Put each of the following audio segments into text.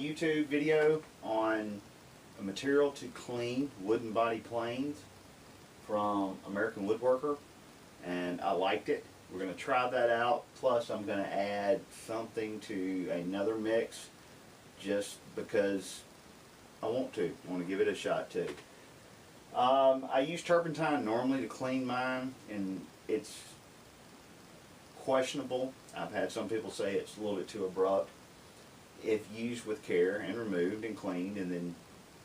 YouTube video on a material to clean wooden body planes from American Woodworker, and I liked it. We're going to try that out, plus I'm going to add something to another mix just because I want to. I want to give it a shot too. I use turpentine normally to clean mine, and it's questionable. I've had some people say it's a little bit too abrupt. If used with care and removed and cleaned and then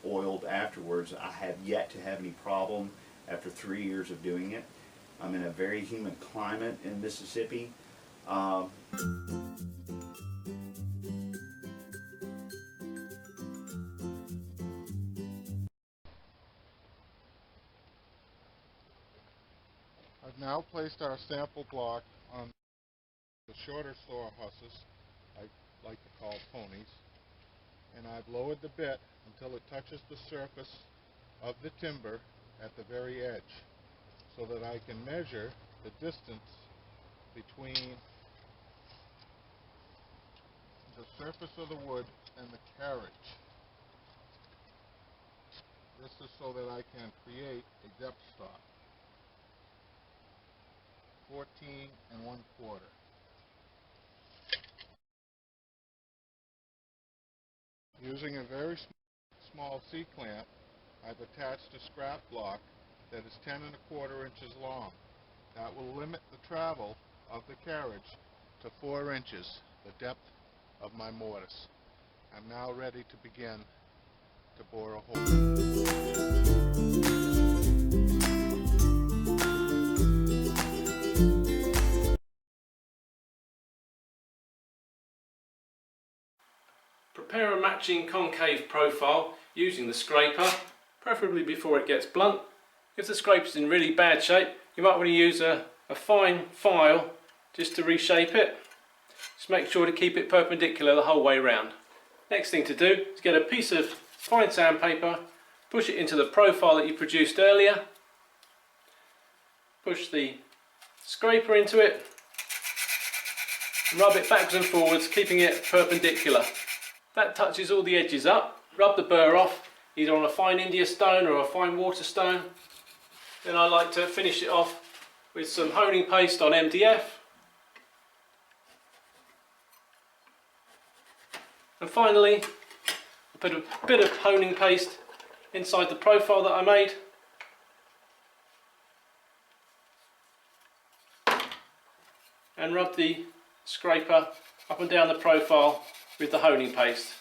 oiled afterwards, I have yet to have any problem after 3 years of doing it. I'm in a very humid climate in Mississippi. I've now placed our sample block on the shorter saw husses, I like to call ponies, and I've lowered the bit until it touches the surface of the timber at the very edge, so that I can measure the distance between the surface of the wood and the carriage. This is so that I can create a depth stop. 14 1/4. Using a very small C-clamp, I've attached a scrap block that is 10 1/4 inches long. That will limit the travel of the carriage to 4 inches, the depth of my mortise. I'm now ready to begin to bore a hole. Prepare a matching concave profile using the scraper, preferably before it gets blunt. If the scraper is in really bad shape, you might want to use a fine file just to reshape it. Just make sure to keep it perpendicular the whole way round. Next thing to do is get a piece of fine sandpaper, push it into the profile that you produced earlier, push the scraper into it, and rub it backwards and forwards, keeping it perpendicular. That touches all the edges up. Rub the burr off, either on a fine India stone or a fine water stone. Then I like to finish it off with some honing paste on MDF. And finally, I put a bit of honing paste inside the profile that I made. And rub the scraper up and down the profile with the honing paste.